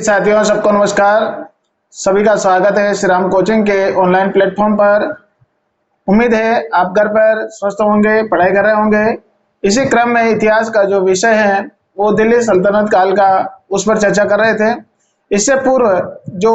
साथियों, सबको नमस्कार। सभी का स्वागत है श्री राम कोचिंग के ऑनलाइन प्लेटफॉर्म पर। उम्मीद है आप घर पर स्वस्थ होंगे, पढ़ाई कर रहे होंगे। इसी क्रम में इतिहास का जो विषय है वो दिल्ली सल्तनत काल का, उस पर चर्चा कर रहे थे। इससे पूर्व जो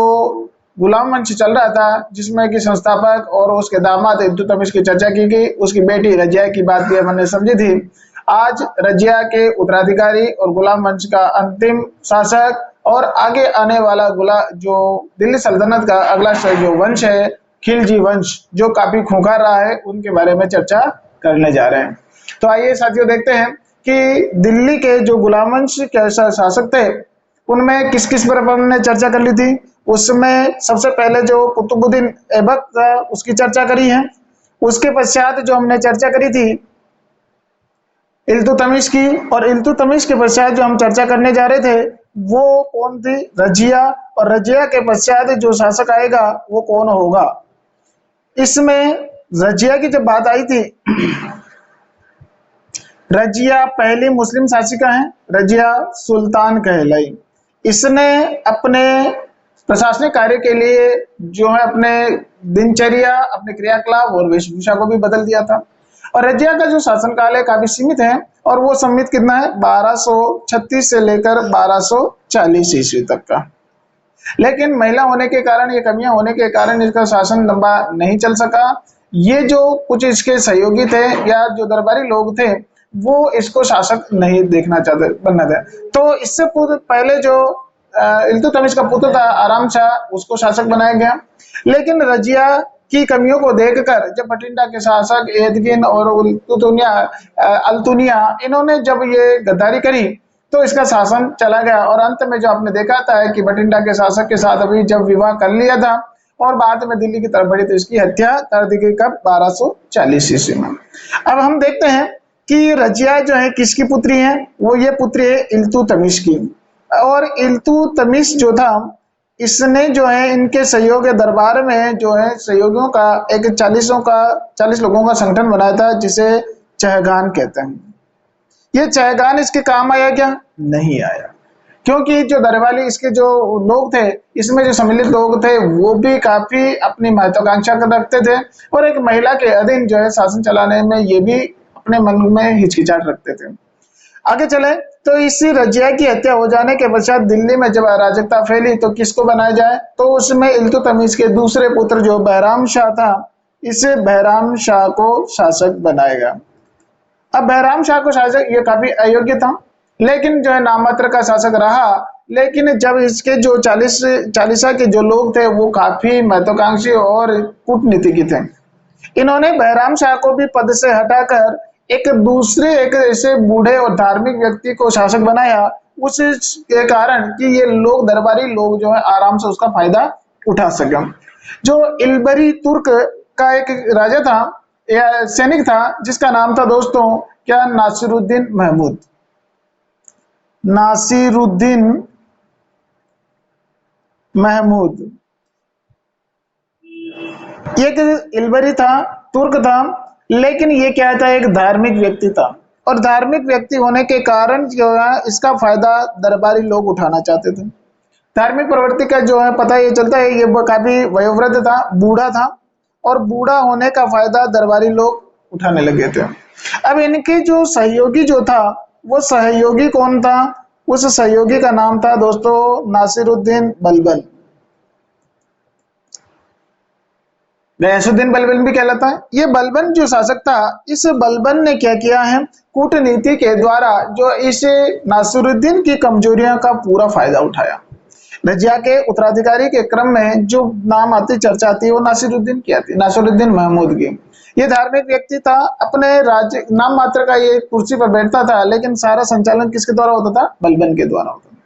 गुलाम वंश चल रहा था, जिसमें कि संस्थापक और उसके दामाद इल्तुतमिश की चर्चा की गई, उसकी बेटी रजिया की बात भी हमने समझी थी। आज रजिया के उत्तराधिकारी और गुलाम वंश का अंतिम शासक और आगे आने वाला जो दिल्ली सल्तनत का अगला जो वंश है, खिलजी वंश, जो काफी खूंखार रहा है, उनके बारे में चर्चा करने जा रहे हैं। तो आइए साथियों, देखते हैं कि दिल्ली के जो गुलाम वंश के शासक थे उनमें किस किस पर हमने चर्चा कर ली थी। उसमें सबसे पहले जो कुतुबुद्दीन ऐबक था, उसकी चर्चा करी है। उसके पश्चात जो हमने चर्चा करी थी इल्तुतमिश की, और इल्तुतमिश के पश्चात जो हम चर्चा करने जा रहे थे वो कौन थी? रजिया। और रजिया के पश्चात जो शासक आएगा वो कौन होगा? इसमें रजिया की जब बात आई थी, रजिया पहली मुस्लिम शासिका है। रजिया सुल्तान कहलाई। इसने अपने प्रशासनिक कार्य के लिए जो है अपने दिनचर्या, अपने क्रियाकलाप और वेशभूषा को भी बदल दिया था। और रजिया का जो शासनकाल है काफी सीमित है, और वो सीमित कितना है? 1236 से लेकर 1240 ईस्वी तक का। लेकिन महिला होने के कारण, ये कमियां होने के कारण इसका शासन लंबा नहीं चल सका। ये जो कुछ इसके सहयोगी थे या जो दरबारी लोग थे वो इसको शासक नहीं देखना चाहते, बनना थे। तो इससे पहले जो इल्तुतमिश का पुत्र था आराम शाह, उसको शासक बनाया गया। लेकिन रजिया की कमियों को देखकर जब भटिंडा के शासक एदगिन और अल्तुनिया, इन्होंने जब ये गद्दारी करी तो इसका शासन चला गया। और अंत में जो आपने देखा था कि भटिंडा के शासक के साथ अभी जब विवाह कर लिया था और बाद में दिल्ली की तरफ बढ़ी तो इसकी हत्या कर दी गई। कब? 1240 ईस्वी में। अब हम देखते हैं कि रजिया जो है किसकी पुत्री है? वो ये पुत्री है इल्तुतमिश की। और इल्तुतमिश जो था, इसने जो है इनके सहयोग दरबार में जो है सहयोगियों का एक 40 लोगों का संगठन बनाया था, जिसे चहगान कहते हैं। ये चहगान इसके काम आया क्या? नहीं आया, क्योंकि जो दरबारी इसके जो लोग थे, इसमें जो सम्मिलित लोग थे वो भी काफी अपनी महत्वाकांक्षा रखते थे, और एक महिला के अधीन जो है शासन चलाने में ये भी अपने मन में हिचकिचाहट रखते थे। आगे चले तो इसी रजिया की हत्या हो जाने के पश्चात दिल्ली में जब अराजकता फैली तो किसको बनाया जाए? तो उसमें इल्तुतमिश के दूसरे पुत्र जो बहराम शाह था, इसे बहराम शाह को शासक बनाएगा। अब बहराम शाह को शासक, ये काफी अयोग्य था, लेकिन जो है नाममात्र का शासक रहा। लेकिन जब इसके जो 40 के जो लोग थे वो काफी महत्वाकांक्षी और कूटनीतिज्ञ थे, इन्होंने बहराम शाह को भी पद से हटाकर एक ऐसे बूढ़े और धार्मिक व्यक्ति को शासक बनाया। उस के कारण कि ये लोग, दरबारी लोग जो है आराम से उसका फायदा उठा सके। जो इल्बरी तुर्क का एक राजा था या सैनिक था, जिसका नाम था दोस्तों क्या? नासिरुद्दीन महमूद। नासिरुद्दीन महमूद ये इल्बरी था, तुर्क था, लेकिन ये क्या था? एक धार्मिक व्यक्ति था। और धार्मिक व्यक्ति होने के कारण जो है इसका फायदा दरबारी लोग उठाना चाहते थे। धार्मिक प्रवृत्ति का जो है पता ये चलता है, ये काफी वयोवृद्ध था, बूढ़ा था, और बूढ़ा होने का फायदा दरबारी लोग उठाने लगे थे। अब इनके जो सहयोगी जो था, वो सहयोगी कौन था? उस सहयोगी का नाम था दोस्तों नासिरुद्दीन बलबन। गयासुद्दीन बलबन भी कहलाता है। ये बलबन जो शासक था, इस बलबन ने क्या किया है? कूटनीति के द्वारा जो इस नासिरुद्दीन की कमजोरियों का पूरा फायदा उठाया। रजिया के उत्तराधिकारी के क्रम में जो नाम आती, चर्चा आती है, वो नासिरुद्दीन की आती, नासिरुद्दीन महमूद की। ये धार्मिक व्यक्ति था, अपने राज्य नाम मात्र का ये कुर्सी पर बैठता था, लेकिन सारा संचालन किसके द्वारा होता था? बलबन के द्वारा होता था।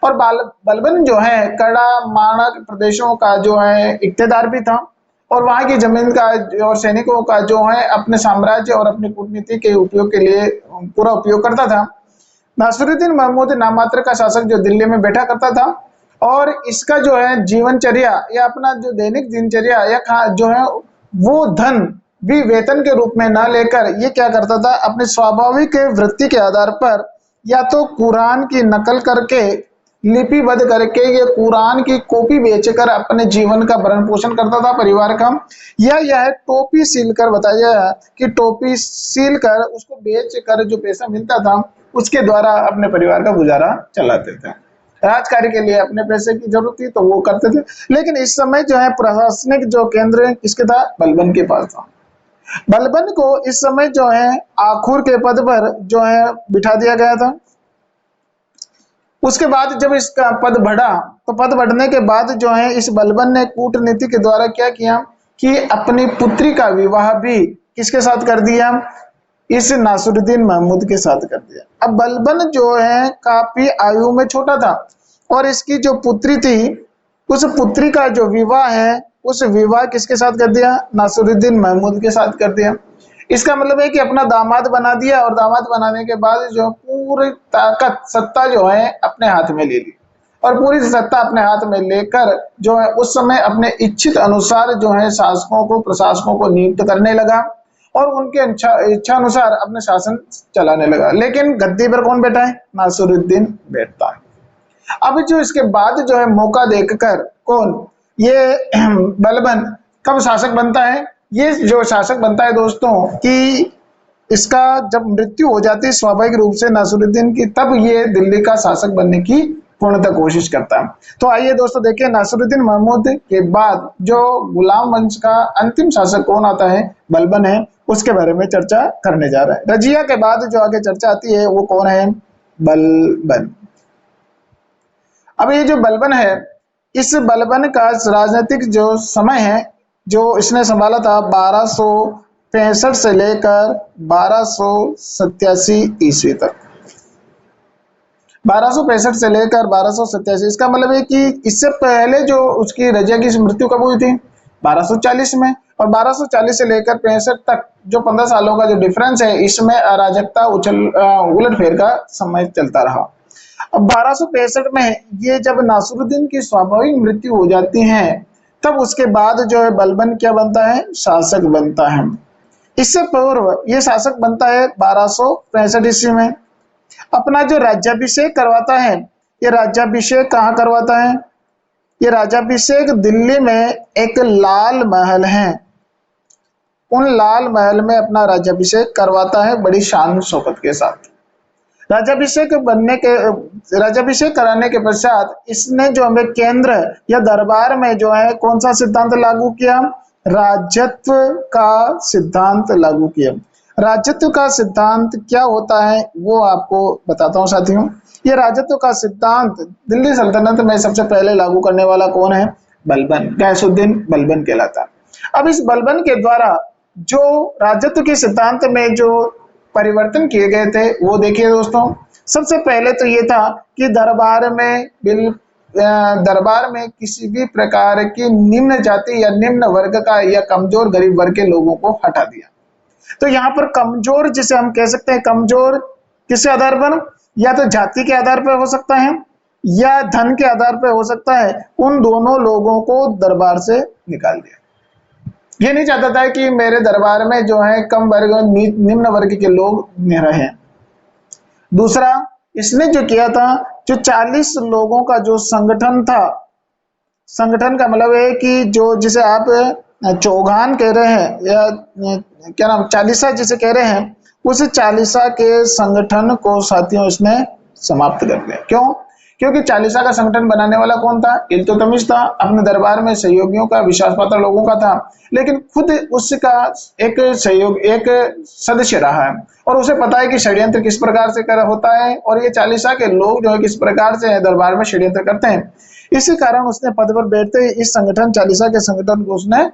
और बलबन जो है कड़ा माणक प्रदेशों का जो है इक्तेदार भी था, और वहां की जमीन का और सैनिकों का जो है अपने साम्राज्य और अपनी कूटनीति के उपयोग के लिए पूरा उपयोग करता था। नासिरुद्दीन महमूद नाममात्र का शासक जो दिल्ली में बैठा करता था, और इसका जो है जीवनचर्या या अपना जो दैनिक दिनचर्या या जो है वो धन भी वेतन के रूप में ना लेकर ये क्या करता था? अपने स्वाभाविक वृत्ति के आधार पर या तो कुरान की नकल करके लिपिबद्ध करके ये कुरान की कॉपी बेचकर अपने जीवन का भरण पोषण करता था परिवार का, या यह टोपी सिलकर, बताया कि टोपी सिलकर उसको बेचकर जो पैसा मिलता था उसके द्वारा अपने परिवार का गुजारा चलाते थे। राजकार्य के लिए अपने पैसे की जरूरत थी तो वो करते थे। लेकिन इस समय जो है प्रशासनिक जो केंद्र किसके था, बलबन के पास था। बलबन को इस समय जो है आखुर के पद पर जो है बिठा दिया गया था। उसके बाद जब इसका पद बढ़ा तो पद बढ़ने के बाद जो है इस बलबन ने कूटनीति के द्वारा क्या किया कि अपनी पुत्री का विवाह भी किसके साथ कर दिया, इस नासिरुद्दीन महमूद के साथ कर दिया। अब बलबन जो है काफी आयु में छोटा था और इसकी जो पुत्री थी उस पुत्री का जो विवाह है उस विवाह किसके साथ कर दिया, नासिरुद्दीन महमूद के साथ कर दिया। इसका मतलब है कि अपना दामाद बना दिया और दामाद बनाने के बाद जो पूरी ताकत सत्ता जो है अपने हाथ में ले ली और पूरी सत्ता अपने हाथ में लेकर जो है उस समय अपने इच्छित अनुसार जो है शासकों को प्रशासकों को नियुक्त करने लगा और उनके इच्छा अनुसार अपने शासन चलाने लगा। लेकिन गद्दी पर कौन बैठा है, नासिरुद्दीन बैठता है। अब जो इसके बाद जो है मौका देखकर कौन, ये बलबन कब शासक बनता है, ये जो शासक बनता है दोस्तों कि इसका जब मृत्यु हो जाती है स्वाभाविक रूप से नासिरुद्दीन की, तब ये दिल्ली का शासक बनने की पूर्णतः कोशिश करता है। तो आइए दोस्तों देखिए नासिरुद्दीन महमूद के बाद जो गुलाम वंश का अंतिम शासक कौन आता है, बलबन है, उसके बारे में चर्चा करने जा रहा है। रजिया के बाद जो आगे चर्चा आती है वो कौन है, बलबन। अब ये जो बलबन है, इस बलबन का राजनीतिक जो समय है जो इसने संभाला था 1265 से लेकर 1287 ईस्वी तक। 1265 से लेकर 1287, इसका मतलब है कि इससे पहले जो उसकी रजिया की मृत्यु कब हुई थी, 1240 में, और 1240 से लेकर 65 तक जो 15 सालों का जो डिफरेंस है इसमें अराजकता उलटफेर का समय चलता रहा। अब 1265 में ये जब नासिरुद्दीन की स्वाभाविक मृत्यु हो जाती है तब उसके बाद जो है बलबन क्या बनता है, शासक बनता है। इससे पूर्व ये शासक बनता है 1265 ईस्वी में। अपना जो राज्याभिषेक करवाता है, ये राज्याभिषेक कहाँ करवाता है, ये राज्याभिषेक दिल्ली में एक लाल महल है, उन लाल महल में अपना राज्याभिषेक करवाता है बड़ी शान शौकत के साथ। राज्याभिषेक कराने के पश्चात इसने जो हमें केंद्र या दरबार में जो है कौन सा सिद्धांत लागू किया, राज्यत्व का सिद्धांत लागू किया। राज्यत्व का सिद्धांत क्या होता है वो आपको बताता हूं साथियों। ये राज्यत्व का सिद्धांत दिल्ली सल्तनत में सबसे पहले लागू करने वाला कौन है, बलबन, गयासुद्दीन बलबन कहलाता है। अब इस बलबन के द्वारा जो राज्यत्व के सिद्धांत में जो परिवर्तन किए गए थे वो देखिए दोस्तों। सबसे पहले तो ये था कि दरबार में किसी भी प्रकार की निम्न जाति या निम्न वर्ग का या कमजोर गरीब वर्ग के लोगों को हटा दिया। तो यहाँ पर कमजोर जिसे हम कह सकते हैं, कमजोर किस आधार पर, या तो जाति के आधार पर हो सकता है या धन के आधार पर हो सकता है, उन दोनों लोगों को दरबार से निकाल दिया। ये नहीं चाहता था कि मेरे दरबार में जो है कम वर्ग निम्न वर्ग के लोग रहे। दूसरा इसने जो किया था, जो 40 लोगों का जो संगठन था, संगठन का मतलब है कि जो जिसे आप चौगान कह रहे हैं या क्या नाम चालीसा जिसे कह रहे हैं, उस चालीसा के संगठन को साथियों इसने समाप्त कर दिया। क्यों, क्योंकि चालीसा का संगठन बनाने वाला कौन था, इल्तुतमिश था, अपने दरबार में सहयोगियों का विश्वास पात्र लोगों का था, लेकिन खुद उसका एक सदस्य रहा है और उसे पता है कि षड्यंत्र किस प्रकार से होता है और ये चालीसा के लोग जो है किस प्रकार से दरबार में षड्यंत्र करते हैं। इसी कारण उसने पद पर बैठते ही इस संगठन चालीसा के संगठन को उसने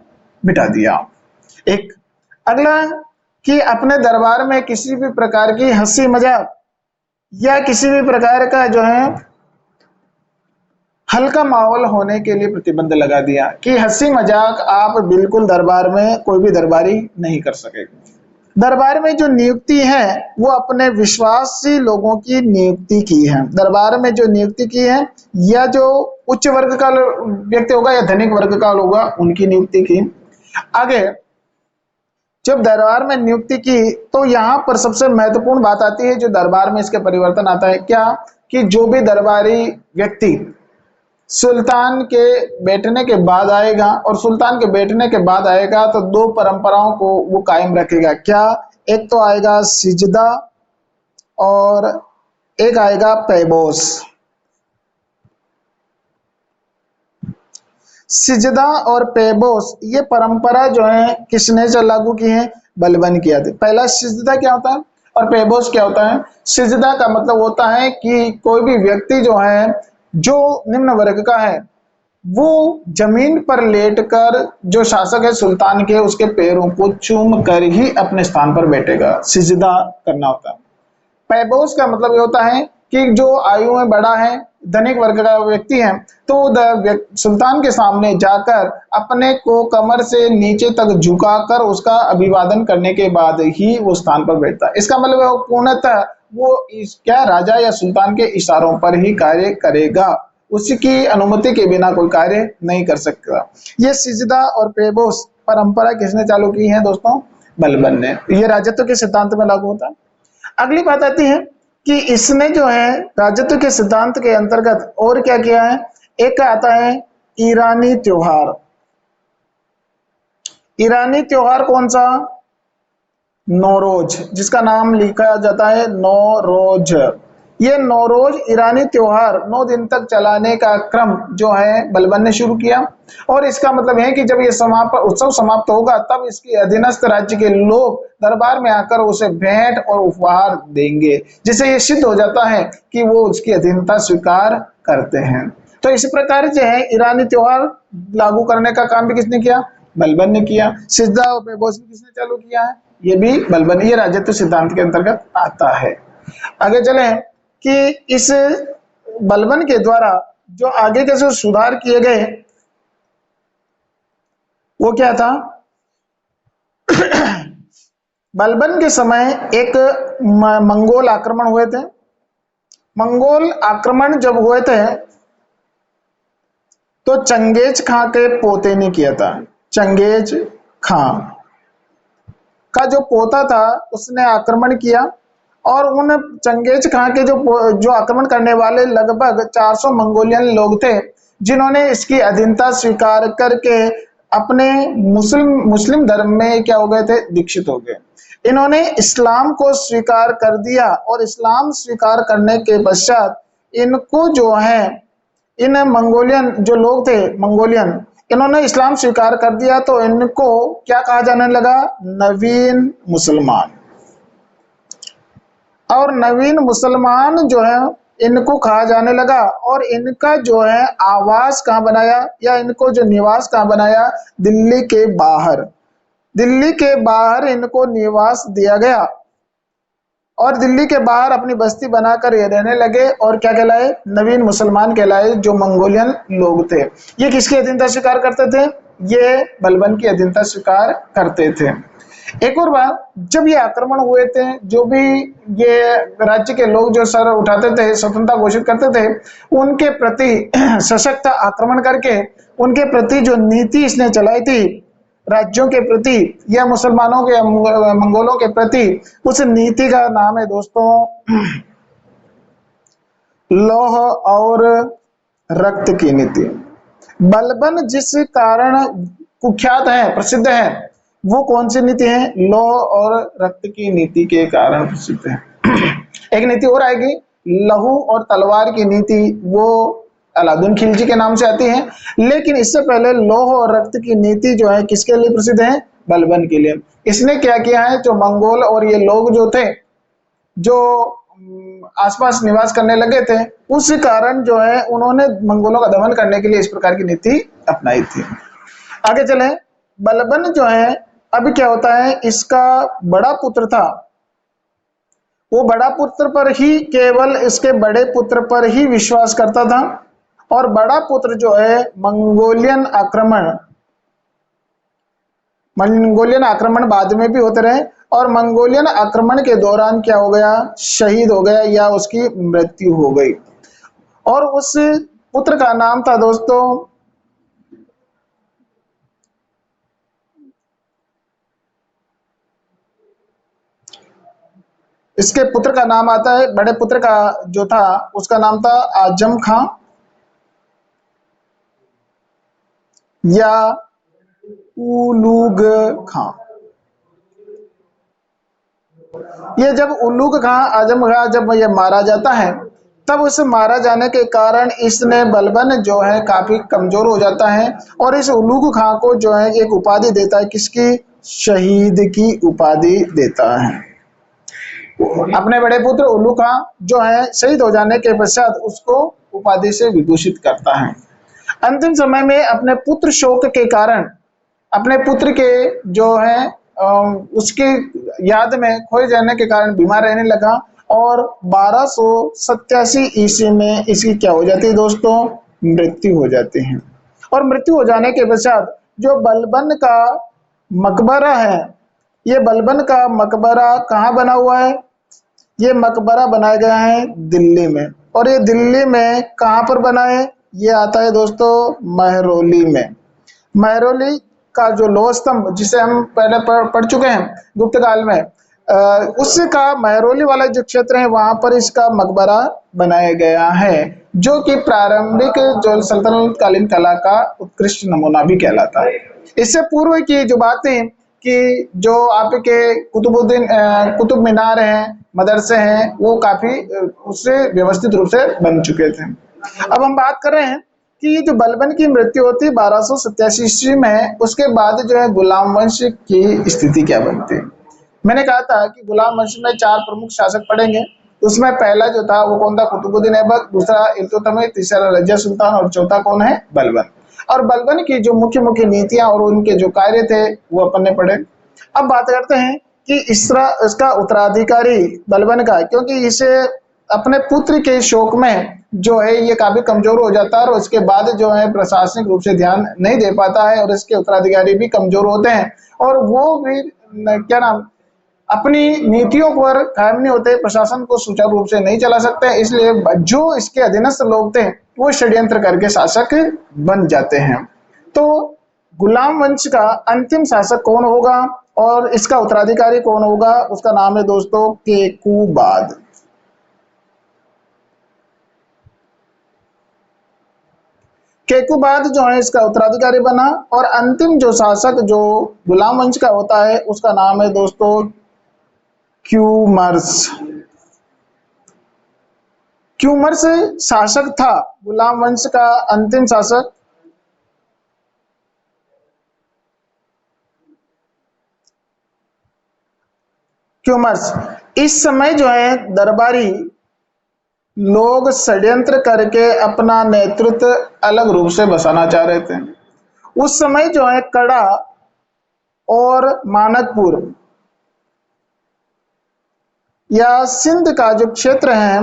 बिठा दिया। एक अगला कि अपने दरबार में किसी भी प्रकार की हंसी मजाक या किसी भी प्रकार का जो है हल्का माहौल होने के लिए प्रतिबंध लगा दिया कि हंसी मजाक आप बिल्कुल दरबार में कोई भी दरबारी नहीं कर सकेगा। दरबार में जो नियुक्ति है वो अपने विश्वासी लोगों की नियुक्ति की है। दरबार में जो नियुक्ति की है या जो उच्च वर्ग का व्यक्ति होगा या धनिक वर्ग का होगा उनकी नियुक्ति की। आगे जब दरबार में नियुक्ति की तो यहाँ पर सबसे महत्वपूर्ण बात आती है जो दरबार में इसके परिवर्तन आता है, क्या कि जो भी दरबारी व्यक्ति सुल्तान के बैठने के बाद आएगा, और सुल्तान के बैठने के बाद आएगा तो दो परंपराओं को वो कायम रखेगा। क्या? एक तो आएगा सिजदा और एक आएगा पैबोस। सिजदा और पैबोस ये परंपरा जो है किसने लागू की है? बलबन किया था। पहला सिजदा क्या होता है और पैबोस क्या होता है? सिजदा का मतलब होता है कि कोई भी व्यक्ति जो है, जो निम्न वर्ग का है, वो जमीन पर लेटकर जो शासक है सुल्तान के, उसके पैरों को चूम कर ही अपने स्थान पर बैठेगा। सिजदा करना होता है। पैबोस का मतलब ये होता है कि जो आयु में बड़ा है, धनिक वर्ग का व्यक्ति है, तो सुल्तान के सामने जाकर अपने को कमर से नीचे तक झुकाकर उसका अभिवादन करने के बाद ही वो स्थान पर बैठता है। इसका मतलब है वो पूर्णतः वो क्या राजा या सुल्तान के इशारों पर ही कार्य करेगा, उसकी अनुमति के बिना कोई कार्य नहीं कर सकता। ये सिजदा और पैबोस परंपरा किसने चालू की है दोस्तों? बलबन ने। ये राजत्व के सिद्धांत में लागू होता है। अगली बात आती है कि इसने जो है राजत्व के सिद्धांत के अंतर्गत और क्या किया है? एक आता है ईरानी त्योहार। ईरानी त्योहार कौन सा? नौरोज, जिसका नाम लिखा जाता है नौरोज। ये नौरोज ईरानी त्योहार 9 दिन तक चलाने का क्रम जो है बलबन ने शुरू किया, और इसका मतलब है कि जब ये उत्सव समाप्त होगा तब इसके अधीनस्थ राज्य के लोग दरबार में आकर उसे भेंट और उपहार देंगे, जिससे ये सिद्ध हो जाता है कि वो उसकी अधीनता स्वीकार करते हैं। तो इस प्रकार जो है ईरानी त्योहार लागू करने का काम भी किसने किया? बलबन ने किया। सिजदा और पैबोस भी किसने चालू किया है? ये भी बलबन। ये राजत्व सिद्धांत के अंतर्गत आता है। आगे चले कि इस बलबन के द्वारा जो आगे के जो सुधार किए गए वो क्या था? बलबन के समय एक मंगोल आक्रमण हुए थे। मंगोल आक्रमण जब हुए थे तो चंगेज खां के पोते ने किया था। चंगेज खां का जो पोता था उसने आक्रमण किया, और उन चंगेज खां के जो आक्रमण करने वाले लगभग 400 मंगोलियन लोग थे, जिन्होंने इसकी अधीनता स्वीकार करके अपने मुस्लिम धर्म में क्या हो गए थे? दीक्षित हो गए। इन्होंने इस्लाम को स्वीकार कर दिया, और इस्लाम स्वीकार करने के पश्चात इनको जो है इन मंगोलियन जो लोग थे मंगोलियन, इन्होंने इस्लाम स्वीकार कर दिया, तो इनको क्या कहा जाने लगा? नवीन मुसलमान। और नवीन मुसलमान जो है इनको कहा जाने लगा, और इनका जो है आवास कहाँ बनाया या इनको जो निवास कहाँ बनाया? दिल्ली के बाहर। दिल्ली के बाहर इनको निवास दिया गया, और दिल्ली के बाहर अपनी बस्ती बनाकर ये रहने लगे, और क्या कहलाए? नवीन मुसलमान कहलाए, जो मंगोलियन लोग थे। ये किसकी अधीनता स्वीकार करते थे? ये बलबन की अधीनता स्वीकार करते थे। एक और बात, जब ये आक्रमण हुए थे, जो भी ये राज्य के लोग जो सर उठाते थे, स्वतंत्रता घोषित करते थे, उनके प्रति सशक्त आक्रमण करके उनके प्रति जो नीति इसने चलाई थी राज्यों के प्रति या मुसलमानों के मंगोलों के प्रति, उस नीति का नाम है दोस्तों लौह और रक्त की नीति। बलबन जिस कारण कुख्यात है, प्रसिद्ध है, वो कौन सी नीति है? लौह और रक्त की नीति के कारण प्रसिद्ध है। एक नीति और आएगी, लहू और तलवार की नीति, वो अलाउद्दीन खिलजी के नाम से आती है, लेकिन इससे पहले लौह और रक्त की नीति जो है किसके लिए प्रसिद्ध है? बलबन के लिए। इसने क्या किया है? जो मंगोल और ये लोग जो थे, जो आसपास निवास करने लगे थे, उस कारण जो है उन्होंने मंगोलों का दमन करने के लिए इस प्रकार की नीति अपनाई थी। आगे चले, बलबन जो है अभी क्या होता है, इसका बड़ा पुत्र था, वो बड़ा पुत्र पर ही, केवल इसके बड़े पुत्र पर ही विश्वास करता था, और बड़ा पुत्र जो है मंगोलियन आक्रमण बाद में भी होते रहे, और मंगोलियन आक्रमण के दौरान क्या हो गया? शहीद हो गया या उसकी मृत्यु हो गई। और उस पुत्र का नाम था दोस्तों इसके पुत्र का नाम आता है, बड़े पुत्र का जो था उसका नाम था आजम खां या उलूग खां। ये जब उल्लूक खां, आजम खां जब ये मारा जाता है, तब उस मारा जाने के कारण इसने बलबन जो है काफी कमजोर हो जाता है और इस उल्लूक खां को जो है एक उपाधि देता है, किसकी? शहीद की उपाधि देता है। अपने बड़े पुत्र उल्लू खां जो है शहीद हो जाने के पश्चात उसको उपाधि से विभूषित करता है। अंतिम समय में अपने पुत्र शोक के कारण, अपने पुत्र के जो है उसके याद में खोए जाने के कारण बीमार रहने लगा और 1287 ईस्वी में इसकी क्या हो जाती है दोस्तों? मृत्यु हो जाती है। और मृत्यु हो जाने के पश्चात जो बलबन का मकबरा है, ये बलबन का मकबरा कहाँ बना हुआ है? ये मकबरा बनाया गया है दिल्ली में। और ये दिल्ली में कहाँ पर बना है? ये आता है दोस्तों महरौली में। महरौली का जो लौह स्तंभ जिसे हम पहले पढ़ चुके हैं गुप्त काल में, उसका महरौली वाला जो क्षेत्र है वहां पर इसका मकबरा बनाया गया है, जो कि प्रारंभिक जो सल्तनत कालीन कला का उत्कृष्ट नमूना भी कहलाता है। इससे पूर्व की जो बातें कि जो आपके कुतुब मीनार हैं, मदरसे हैं, वो काफी उससे व्यवस्थित रूप से बन चुके थे। अब हम बात कर रहे हैं कि ये जो बलबन की मृत्यु होती है 1287 ईस्वी में, उसके बाद जो है गुलाम वंश की स्थिति क्या बनती है? मैंने कहा था कि गुलाम वंश में 4 प्रमुख शासक पड़ेंगे। उसमें पहला जो था वो कौन था? कुतुबुद्दीन ऐबक, दूसरा इल्तुतमिश, तीसरा रजिया सुल्तान और चौथा कौन है? बलबन। और बलबन की जो मुख्य मुख्य नीतियां और उनके जो कार्य थे वो अपन ने पढ़े। अब बात करते हैं कि इसका उत्तराधिकारी बलबन का, क्योंकि इसे अपने पुत्र के शोक में जो है ये काफी कमजोर हो जाता है और उसके बाद जो है प्रशासनिक रूप से ध्यान नहीं दे पाता है और इसके उत्तराधिकारी भी कमजोर होते हैं और वो भी क्या नाम अपनी नीतियों पर कायम नहीं होते, प्रशासन को सुचारू रूप से नहीं चला सकते, इसलिए जो इसके अधीनस्थ लोग थे वो षड्यंत्र करके शासक बन जाते हैं। तो गुलाम वंश का अंतिम शासक कौन होगा और इसका उत्तराधिकारी कौन होगा? उसका नाम है दोस्तों केकूबाद। केकूबाद जो है इसका उत्तराधिकारी बना और अंतिम जो शासक जो गुलाम वंश का होता है उसका नाम है दोस्तों क्यूमर्स। क्यूमर्स शासक था गुलाम वंश का अंतिम शासक। क्यूमर्स इस समय जो है दरबारी लोग षड्यंत्र करके अपना नेतृत्व अलग रूप से बसाना चाह रहे थे। उस समय जो है कड़ा और मानकपुर या सिंध का जो क्षेत्र है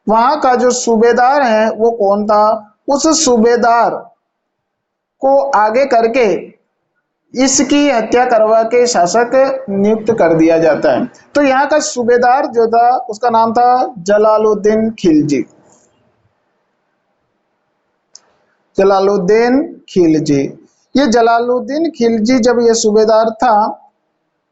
वहां का जो सूबेदार है वो कौन था? उस सूबेदार को आगे करके इसकी हत्या करवा के शासक नियुक्त कर दिया जाता है। तो यहाँ का सूबेदार जो था उसका नाम था जलालुद्दीन खिलजी। जलालुद्दीन खिलजी, ये जलालुद्दीन खिलजी जब ये सूबेदार था,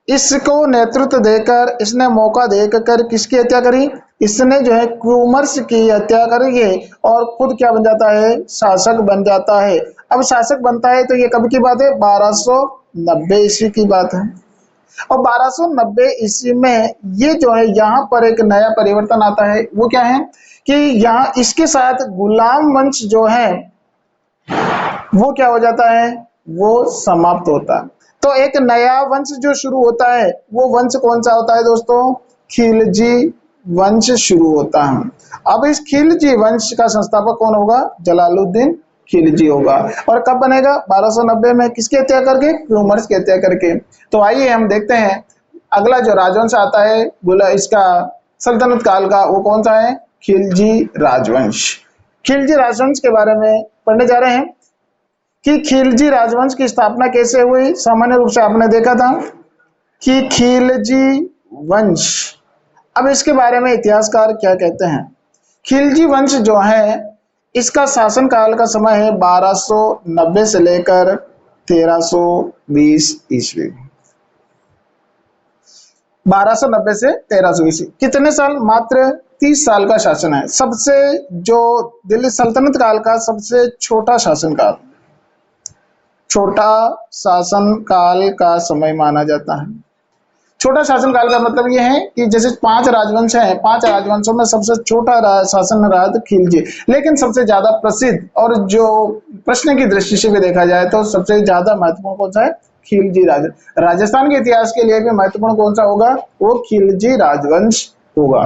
इसको नेतृत्व देकर इसने मौका देकर किसकी हत्या करी? इसने जो है क्यूमर्स की हत्या करी और खुद क्या बन जाता है? शासक बन जाता है। अब शासक बनता है तो ये कब की बात है? 1290 ईस्वी की बात है। और 1290 ईस्वी में ये जो है यहाँ पर एक नया परिवर्तन आता है। वो क्या है कि यहाँ इसके साथ गुलाम वंश जो है वो क्या हो जाता है? वो समाप्त होता है। तो एक नया वंश जो शुरू होता है वो वंश कौन सा होता है दोस्तों? खिलजी वंश शुरू होता है। अब इस खिलजी वंश का संस्थापक कौन होगा? जलालुद्दीन खिलजी होगा। और कब बनेगा? 1290 में। किसकी हत्या करके? क्यूमर्स की हत्या करके। तो आइए हम देखते हैं अगला जो राजवंश आता है इसका सल्तनत काल का, वो कौन सा है? खिलजी राजवंश। खिलजी राजवंश के बारे में पढ़ने जा रहे हैं कि खिलजी राजवंश की स्थापना कैसे हुई। सामान्य रूप से आपने देखा था कि खिलजी वंश, अब इसके बारे में इतिहासकार क्या कहते हैं। खिलजी वंश जो है इसका शासन काल का समय है 1290 से लेकर 1320 ईस्वी। 1290 से 1320। कितने साल? मात्र 30 साल का शासन है। सबसे जो दिल्ली सल्तनत काल का सबसे छोटा शासनकाल, छोटा शासन काल का समय माना जाता है। छोटा शासन काल का मतलब ये है कि जैसे 5 राजवंश हैं, 5 राजवंशों में सबसे छोटा शासन रहा था खिलजी, लेकिन सबसे ज्यादा प्रसिद्ध और जो प्रश्न की दृष्टि से भी देखा जाए तो सबसे ज्यादा महत्वपूर्ण कौन सा है? खिलजी राजस्थान के इतिहास के लिए भी महत्वपूर्ण कौन सा होगा? वो खिलजी राजवंश होगा।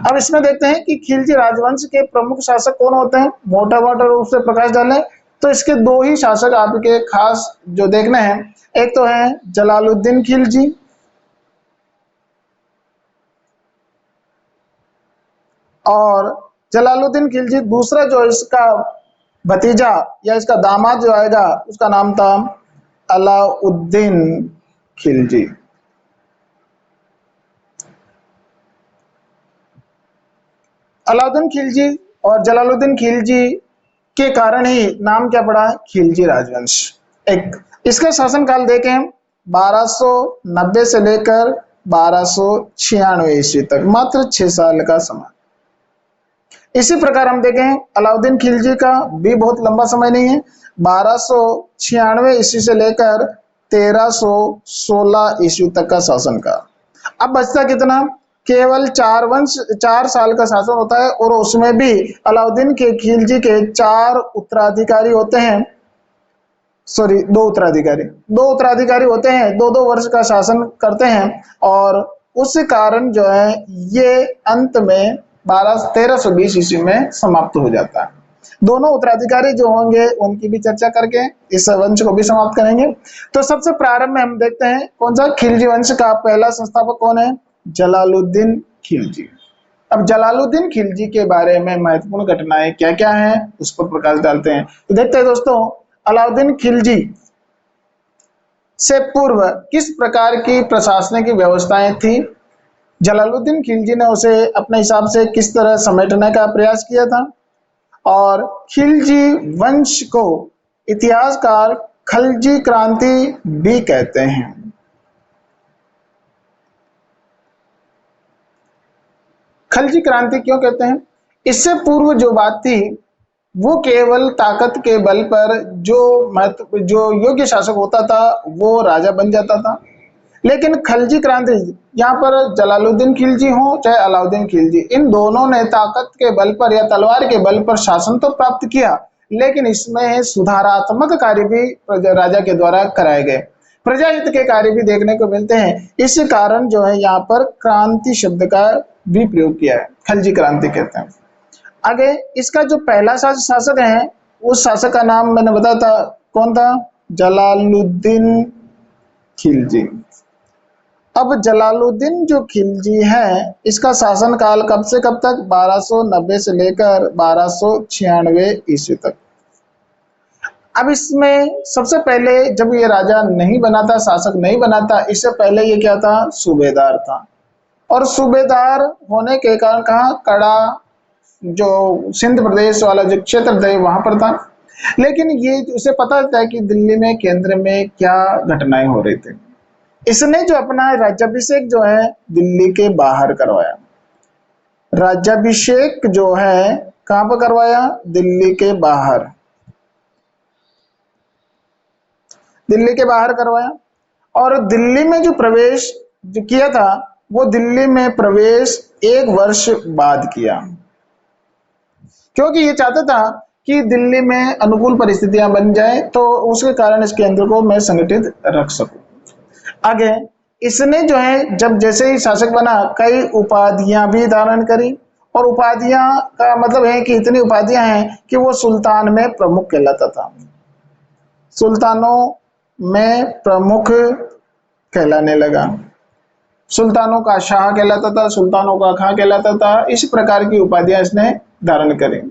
अब इसमें देखते हैं कि खिलजी राजवंश के प्रमुख शासक कौन होते हैं। मोटा मोटा रूप से प्रकाश डालें तो इसके 2 ही शासक आपके खास जो देखने हैं, एक तो है जलालुद्दीन खिलजी और जलालुद्दीन खिलजी, दूसरा जो इसका भतीजा या इसका दामाद जो आएगा उसका नाम था अलाउद्दीन खिलजी। अलाउद्दीन खिलजी और जलालुद्दीन खिलजी के कारण ही नाम क्या पड़ा? खिलजी राजवंश। एक इसका शासनकाल देखें 1290 से लेकर 1296 ईस्वी तक, मात्र 6 साल का समय। इसी प्रकार हम देखें अलाउद्दीन खिलजी का भी बहुत लंबा समय नहीं है, 1296 ईस्वी से लेकर 1316 ईस्वी तक का शासनकाल। अब बचता कितना? केवल 4 साल का शासन होता है और उसमें भी अलाउद्दीन के खिलजी के 4 उत्तराधिकारी होते हैं, सॉरी 2 उत्तराधिकारी होते हैं, 2-2 वर्ष का शासन करते हैं और उस कारण जो है ये अंत में 1320 ईस्वी में समाप्त हो जाता है। दोनों उत्तराधिकारी जो होंगे उनकी भी चर्चा करके इस वंश को भी समाप्त करेंगे। तो सबसे प्रारंभ में हम देखते हैं कौन सा? खिलजी वंश का पहला संस्थापक कौन है? जलालुद्दीन खिलजी। अब जलालुद्दीन खिलजी के बारे में महत्वपूर्ण घटनाएं क्या क्या हैं उस पर प्रकाश डालते हैं। तो देखते हैं दोस्तों, अलाउद्दीन खिलजी से पूर्व किस प्रकार की प्रशासनिक व्यवस्थाएं थी? जलालुद्दीन खिलजी ने उसे अपने हिसाब से किस तरह समेटने का प्रयास किया था? और खिलजी वंश को इतिहासकार खलजी क्रांति भी कहते हैं। खलजी क्रांति क्यों कहते हैं? इससे पूर्व जो बात थी वो केवल ताकत के बल पर जो योग्य शासक होता था वो राजा बन जाता था, लेकिन खलजी क्रांति यहाँ पर जलालुद्दीन खिलजी हो चाहे अलाउद्दीन खिलजी, इन दोनों ने ताकत के बल पर या तलवार के बल पर शासन तो प्राप्त किया, लेकिन इसमें सुधारात्मक कार्य भी राजा के द्वारा कराए गए, प्रजाहित के कार्य भी देखने को मिलते हैं। इस कारण जो है यहाँ पर क्रांति शब्द का भी प्रयोग किया है, खलजी क्रांति कहते हैं। आगे इसका जो पहला शासक है उस शासक का नाम मैंने बताया था, कौन था? जलालुद्दीन खिलजी। अब जलालुद्दीन जो खिलजी है इसका शासन काल कब से कब तक? 1290 से लेकर 1296 ईस्वी तक। अब इसमें सबसे पहले जब ये राजा नहीं बना था, शासक नहीं बना था, इससे पहले ये क्या था? सूबेदार था। और सूबेदार होने के कारण कहाँ? कड़ा जो सिंध प्रदेश वाला जो क्षेत्र था वहां पर था, लेकिन ये उसे पता था कि दिल्ली में केंद्र में क्या घटनाएं हो रही थी। इसने जो अपना राज्याभिषेक जो है दिल्ली के बाहर करवाया। राज्याभिषेक जो है कहां पर करवाया? दिल्ली के बाहर, दिल्ली के बाहर करवाया। और दिल्ली में जो प्रवेश जो किया था वो दिल्ली में प्रवेश 1 वर्ष बाद किया, क्योंकि ये चाहता था कि दिल्ली में अनुकूल परिस्थितियां बन जाए तो उसके कारण इस केंद्र को मैं संगठित रख सकूं। आगे इसने जो है जब जैसे ही शासक बना कई उपाधियां भी धारण करी, और उपाधियां का मतलब है कि इतनी उपाधियां हैं कि वो सुल्तान में प्रमुख कहलाता था, सुल्तानों में प्रमुख कहलाने लगा। सुल्तानों का शाह कहलाता था, सुल्तानों का खां कहलाता था। इस प्रकार की उपाधियां इसने धारण करी।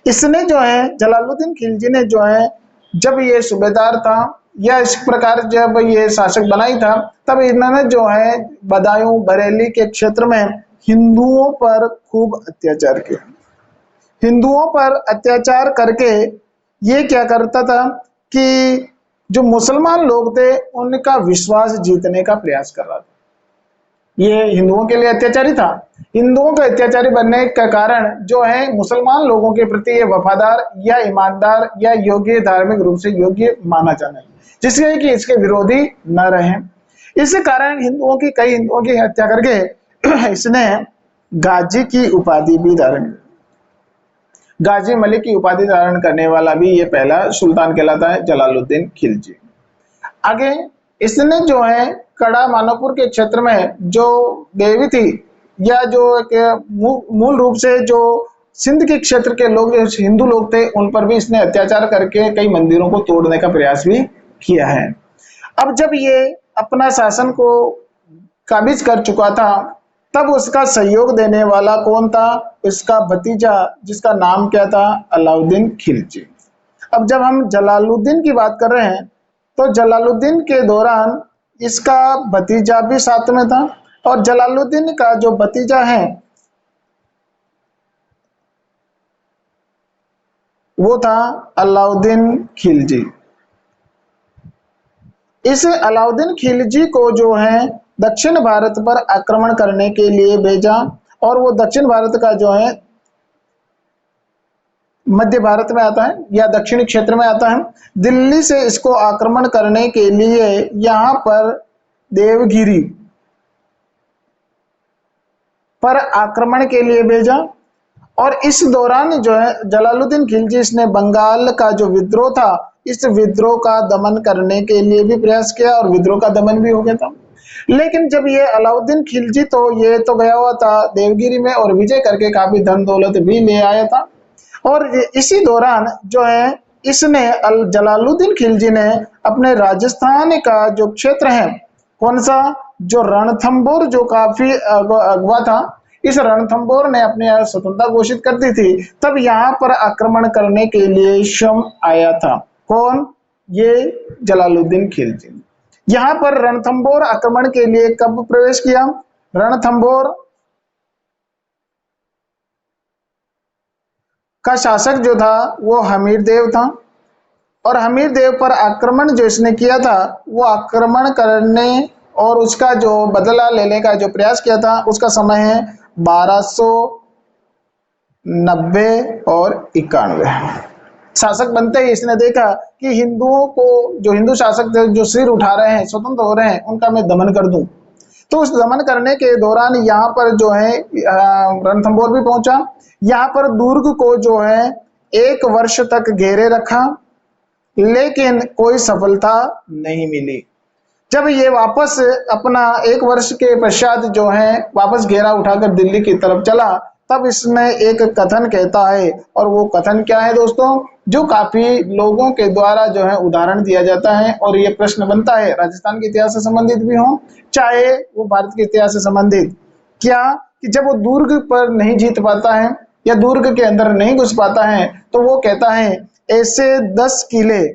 इसने जो है जलालुद्दीन खिलजी ने जो है जब ये सूबेदार था या इस प्रकार जब ये शासक बनाई था तब इन्होंने जो है बदायूं बरेली के क्षेत्र में हिंदुओं पर खूब अत्याचार किया। हिंदुओं पर अत्याचार करके ये क्या करता था कि जो मुसलमान लोग थे उनका विश्वास जीतने का प्रयास कर रहा था। ये हिंदुओं के लिए अत्याचारी था। हिंदुओं का अत्याचारी बनने का कारण जो है मुसलमान लोगों के प्रति ये वफादार या ईमानदार या योग्य, धार्मिक रूप से योग्य माना जाना है, जिससे कि इसके विरोधी न रहे। इस कारण कई हिंदुओं की हत्या करके इसने गाजी की उपाधि भी धारण की। गाजी मलिक की उपाधि धारण करने वाला भी ये पहला सुल्तान कहलाता है, जलालुद्दीन खिलजी। आगे इसने जो है कड़ा मानवपुर के क्षेत्र में जो देवी थी, या जो एक मूल रूप से जो सिंध के क्षेत्र के लोग जो हिंदू लोग थे, उन पर भी इसने अत्याचार करके कई मंदिरों को तोड़ने का प्रयास भी किया है। अब जब ये अपना शासन को काबिज कर चुका था, तब उसका सहयोग देने वाला कौन था? इसका भतीजा, जिसका नाम क्या था? अलाउद्दीन खिलजी। अब जब हम जलालुद्दीन की बात कर रहे हैं, तो जलालुद्दीन के दौरान इसका भतीजा भी साथ में था, और जलालुद्दीन का जो भतीजा है वो था अलाउद्दीन खिलजी। इस अलाउद्दीन खिलजी को जो है दक्षिण भारत पर आक्रमण करने के लिए भेजा, और वो दक्षिण भारत का जो है मध्य भारत में आता है या दक्षिणी क्षेत्र में आता है। दिल्ली से इसको आक्रमण करने के लिए यहाँ पर देवगिरी पर आक्रमण के लिए भेजा, और इस दौरान जो है जलालुद्दीन खिलजी इसने बंगाल का जो विद्रोह था, इस विद्रोह का दमन करने के लिए भी प्रयास किया, और विद्रोह का दमन भी हो गया था। लेकिन जब ये अलाउद्दीन खिलजी ये तो गया हुआ था देवगिरी में, और विजय करके काफी धन दौलत भी ले आया था। और इसी दौरान जो है इसने जलालुद्दीन खिलजी ने अपने राजस्थान का जो क्षेत्र है, कौन सा? जो रणथंभौर, जो काफी अगवा था, इस रणथंभौर ने अपनी स्वतंत्रता घोषित कर दी थी। तब यहाँ पर आक्रमण करने के लिए शम आया था। कौन? ये जलालुद्दीन खिलजी। यहाँ पर रणथंभौर आक्रमण के लिए कब प्रवेश किया? रणथंभौर का शासक जो था वो हमीर देव था, और हमीर देव पर आक्रमण जो इसने किया था, वो आक्रमण करने और उसका जो बदला लेने का जो प्रयास किया था, उसका समय है 1290 और 91। शासक बनते ही इसने देखा कि हिंदुओं को, जो हिंदू शासक थे, जो सिर उठा रहे हैं, स्वतंत्र हो रहे हैं, उनका मैं दमन कर दूं। तो उस दमन करने के दौरान यहाँ पर जो है रणथंभौर भी पहुंचा। यहाँ पर दुर्ग को जो है 1 वर्ष तक घेरे रखा, लेकिन कोई सफलता नहीं मिली। जब ये वापस अपना 1 वर्ष के पश्चात जो है वापस घेरा उठाकर दिल्ली की तरफ चला, तब इसमें एक कथन कहता है, और वो कथन क्या है दोस्तों? जो काफी लोगों के द्वारा जो है उदाहरण दिया जाता है, और ये प्रश्न बनता है राजस्थान के इतिहास से संबंधित भी हो, चाहे वो भारत के इतिहास से संबंधित। क्या? कि जब वो दुर्ग पर नहीं जीत पाता है या दुर्ग के अंदर नहीं घुस पाता है, तो वो कहता है ऐसे 10 किले,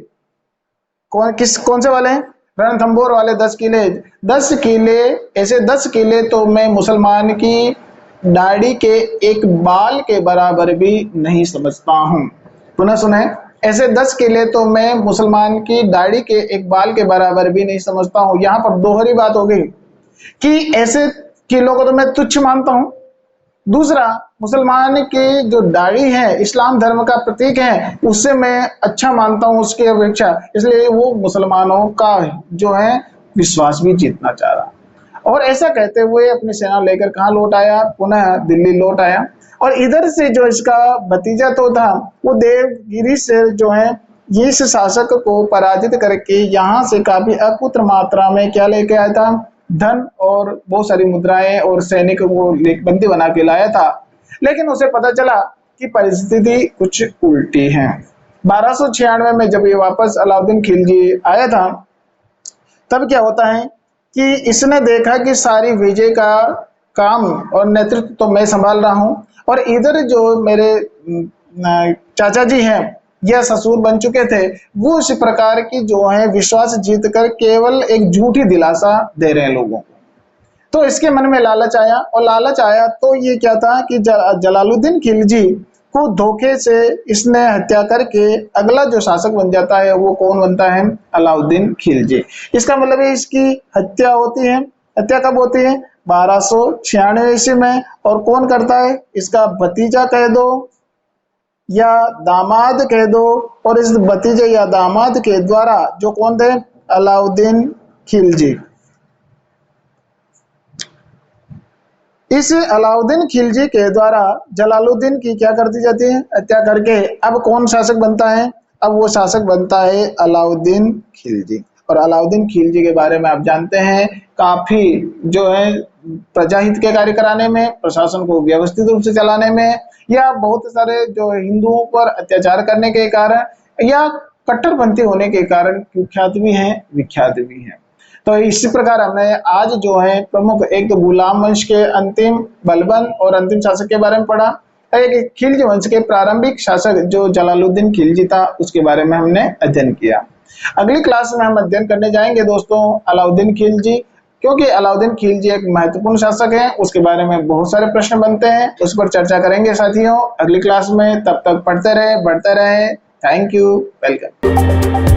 कौन से वाले? रणथंभौर वाले 10 किले। 10 किले, ऐसे 10 किले तो मैं मुसलमान की दाढ़ी के एक बाल के बराबर भी नहीं समझता हूं। पुनः सुने, ऐसे 10 किले तो मैं मुसलमान की दाढ़ी के एक बाल के बराबर भी नहीं समझता हूं। यहाँ पर दोहरी बात हो गई कि ऐसे किलों को तो मैं तुच्छ मानता हूं। दूसरा, मुसलमान की जो दाढ़ी है, इस्लाम धर्म का प्रतीक है, उससे मैं अच्छा मानता हूं उसकी अपेक्षा, इसलिए वो मुसलमानों का जो है विश्वास भी जीतना चाह रहा। और ऐसा कहते हुए अपनी सेना लेकर कहाँ लौट आया? पुनः दिल्ली लौट आया। और इधर से जो इसका भतीजा तो था, वो देवगिरी से जो है इस शासक को पराजित करके यहाँ से काफी अकुत्र मात्रा में क्या लेके आया था? धन और बहुत सारी मुद्राएं और सैनिक को बंदी बना के लाया था। लेकिन उसे पता चला कि परिस्थिति कुछ उल्टी है। 1296 में जब ये वापस अलाउद्दीन खिलजी आया था, तब क्या होता है कि इसने देखा कि सारी विजय का काम और नेतृत्व तो मैं संभाल रहा हूं, और इधर जो मेरे चाचा जी हैं या ससुर बन चुके थे, वो इस प्रकार की जो है विश्वास जीत कर केवल एक झूठी दिलासा दे रहे हैं लोगों को। तो इसके मन में लालच आया, और लालच आया तो ये क्या था कि जलालुद्दीन खिलजी को धोखे से इसने हत्या करके अगला जो शासक बन जाता है, वो कौन बनता है? अलाउद्दीन खिलजी। इसका मतलब है इसकी हत्या होती है। हत्या कब होती है? 1296 ईस्वी में। और कौन करता है, इसका भतीजा कह दो या दामाद कह दो, और इस भतीजे या दामाद के द्वारा, जो कौन थे, अलाउद्दीन खिलजी। इस अलाउद्दीन खिलजी के द्वारा जलालुद्दीन की क्या कर दी जाती है, हत्या करके अब कौन शासक बनता है, अब वो शासक बनता है अलाउद्दीन खिलजी। और अलाउद्दीन खिलजी के बारे में आप जानते हैं, काफी जो है प्रजाहित के कार्य कराने में, प्रशासन को व्यवस्थित रूप से चलाने में, या बहुत सारे जो हिंदुओं पर अत्याचार करने के कारण या कट्टरपंथी होने के कारण कुख्यात भी हैं, विख्यात भी हैं। तो इसी प्रकार हमने आज जो है प्रमुख, एक तो गुलाम वंश के अंतिम बलबन और अंतिम शासक के बारे में पढ़ा, एक खिलजी वंश के प्रारंभिक शासक जो जलालुद्दीन खिलजी था उसके बारे में हमने अध्ययन किया। अगली क्लास में हम अध्ययन करने जाएंगे दोस्तों अलाउद्दीन खिलजी, क्योंकि अलाउद्दीन खिलजी एक महत्वपूर्ण शासक है, उसके बारे में बहुत सारे प्रश्न बनते हैं, उस पर चर्चा करेंगे साथियों अगली क्लास में। तब तक पढ़ते रहे, बढ़ते रहे। Thank you, welcome.